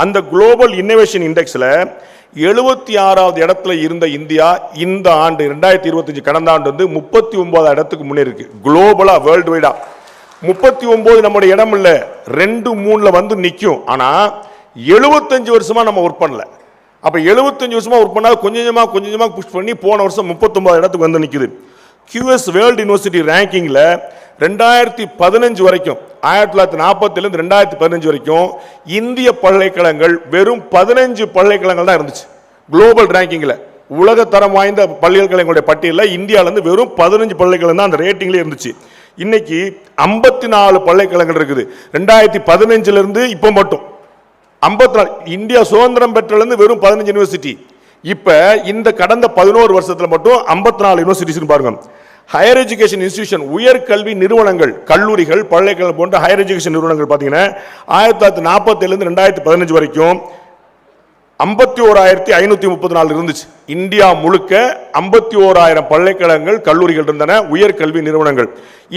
அந்த global innovation இண்டெக்ஸில் 76வது இடத்துல இருந்த இந்தியா இந்த ஆண்டு 2025 கடந்த ஆண்டு வந்து 39 இடத்துக்கு முன்னேறிருக்கு. குளோபலா வேர்ல்டு வைடா 39 நம்முடைய இடம் இல்ல 2-3ல வந்து நிற்கும். ஆனா 75 வருஷமா நம்ம ஒர்க் பண்ணல. அப்ப 75 வருஷமா ஒர்க் பண்ணா கொஞ்சம் கொஞ்சமா புஷ் பண்ணி போன வருஷம் 39 இடத்துக்கு வந்து நிக்குது. QS வேர்ல்டு யூனிவர்சிட்டி ரேங்கிங்ல 2015 வரைக்கும் 1940 இருந்து 2015 வரைக்கும் இந்திய பல்கலைக்கழகங்கள் வெறும் 15 பல்கலைக்கழகங்கள் தான் இருந்துச்சு. குளோபல் ரேங்கிங்ல உலக தரம் வாய்ந்த பல்கலைக்கழகங்களுடைய பட்டியலில் இந்தியாவில இருந்து வெறும் 15 பல்கலைக்கழகம் தான் அந்த ரேட்டிங்ல இருந்துச்சு. இன்னைக்கு 54 பல்கலைக்கழகங்கள் இருக்குது. 2015 இருந்து இப்போ மட்டும் 54. இந்தியா சுதந்திரம் பெற்றிலிருந்து வெறும் 15 யூனிவர்சிட்டி. இப்ப இந்த கடந்த 11 வருஷத்துல மட்டும் 54 யூனிவர்சிட்டிஸ் பாருங்க. ஹையர் எஜுகேஷன் இன்ஸ்டிடியூஷன் உயர்கல்வி நிறுவனங்கள், கல்லூரிகள், பல்கலைக்கழகம் போன்ற ஹையர் எஜுகேஷன் நிறுவனங்கள் பார்த்தீங்கன்னா 1947 இருந்து 2015 வரைக்கும் 51,534 இருந்துச்சு. இந்தியா முழுக்க 51,000 பல்கலைக்கழகங்கள், கல்லூரிகள் இருந்தன, உயர்கல்வி நிறுவனங்கள்.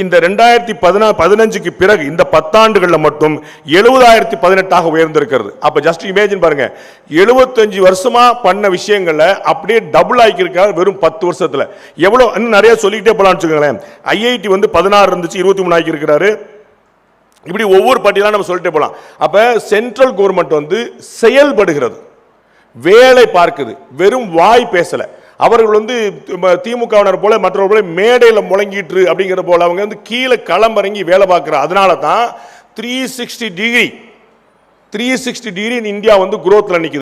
இந்த 2015க்கு பிறகு இந்த 10 ஆண்டுகளில் மட்டும் 70,018 உயர்ந்திருக்கிறது. அப்ப ஜஸ்ட் இமேஜின் பாருங்க, 75 வருஷமா பண்ண விஷயங்களை அப்படியே டபுள் ஆக்கியிருக்காரு வெறும் 10 வருஷத்துல. எவ்வளவு இன்னும் நிறைய சொல்லிக்கிட்டே போலாம்னு வச்சுக்கோங்களேன். IIT வந்து 16 இருந்துச்சு, 23 ஆக்கி இருக்கிறாரு. இப்படி ஒவ்வொரு பட்டியலா நம்ம சொல்லிட்டே போலாம். அப்ப சென்ட்ரல் கவர்மெண்ட் வந்து செயல்படுகிறது, வேலை பார்க்குது, வெறும் வாய் பேசல. அவர்கள் வந்து திமுகவினர் போல மற்றவர்கள் போல மேடையில் முழங்கிட்டு அப்படிங்கிற போல அவங்க வந்து கீழே களமிறங்கி வேலை பார்க்கிறார். அதனால தான் 360 டிகிரி இந்தியா வந்து குரோத்ல நிக்குது.